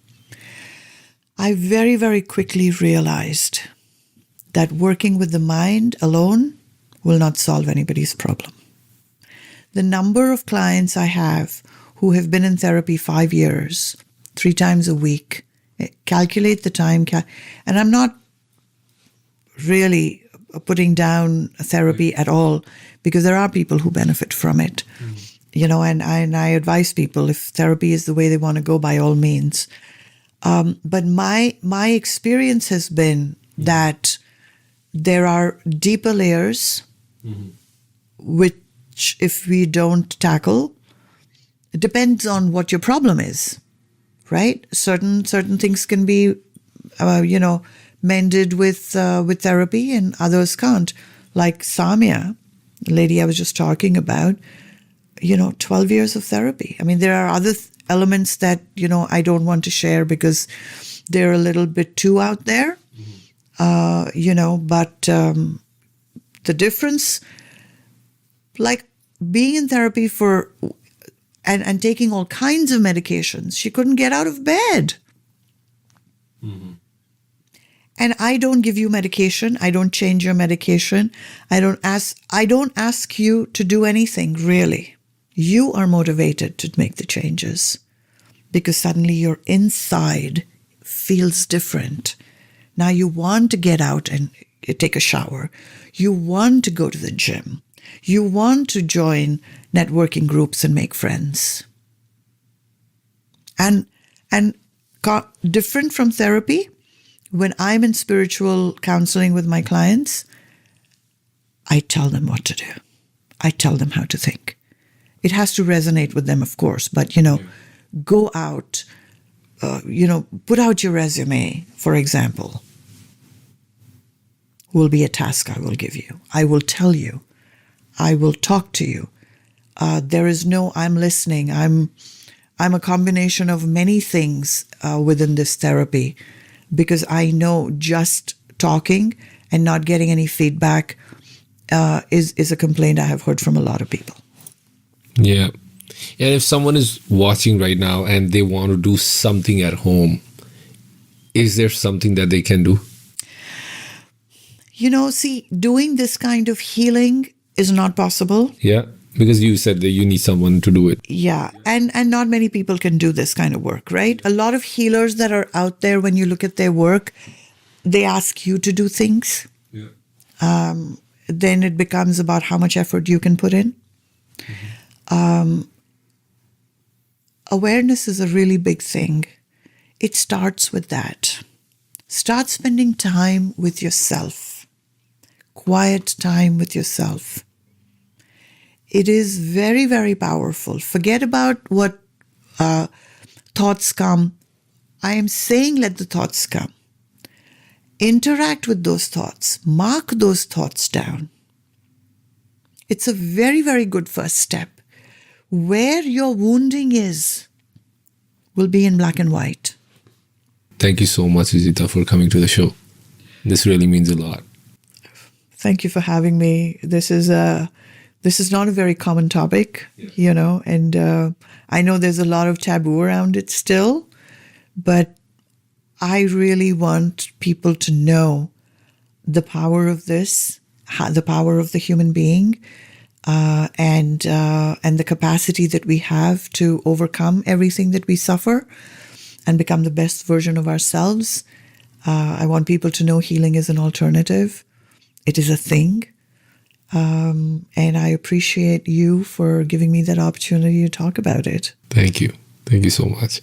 I very, very quickly realized that working with the mind alone will not solve anybody's problem. The number of clients I have who have been in therapy 5 years, 3 times a week, calculate the time, and I'm not really putting down therapy at all, because there are people who benefit from it. And I advise people, if therapy is the way they want to go, by all means. But my experience has been that there are deeper layers, which if we don't tackle, it depends on what your problem is, right? Certain things can be, mended with therapy, and others can't. Like Samya, the lady I was just talking about, 12 years of therapy. I mean, there are other elements that, I don't want to share because they're a little bit too out there, but the difference, like being in therapy and taking all kinds of medications, she couldn't get out of bed. And I don't give you medication. I don't change your medication. I don't ask you to do anything, really. You are motivated to make the changes because suddenly your inside feels different. Now you want to get out and take a shower. You want to go to the gym. You want to join networking groups and make friends. And different from therapy, when I'm in spiritual counseling with my clients, I tell them what to do. I tell them how to think. It has to resonate with them, of course, but, go out, put out your resume, for example, will be a task I will give you. I will tell you. I will talk to you. There is no, I'm listening. I'm a combination of many things within this therapy, because I know just talking and not getting any feedback is a complaint I have heard from a lot of people.
Yeah. And if someone is watching right now and they want to do something at home, is there something that they can do?
Doing this kind of healing is not possible.
Yeah. Because you said that you need someone to do it.
Yeah. And not many people can do this kind of work, right? A lot of healers that are out there, when you look at their work, they ask you to do things.
Yeah.
Then it becomes about how much effort you can put in. Awareness is a really big thing. It starts with that. Start spending time with yourself, quiet time with yourself. It is very, very powerful. Forget about what thoughts come. I am saying let the thoughts come. Interact with those thoughts. Mark those thoughts down. It's a very, very good first step. Where your wounding is will be in black and white.
Thank you so much, Ajita, for coming to the show. This really means a lot.
Thank you for having me. This is not a very common topic, and I know there's a lot of taboo around it still, but I really want people to know the power of this, the power of the human being, and the capacity that we have to overcome everything that we suffer and become the best version of ourselves. I want people to know healing is an alternative. It is a thing. And I appreciate you for giving me that opportunity to talk about it.
Thank you. Thank you so much.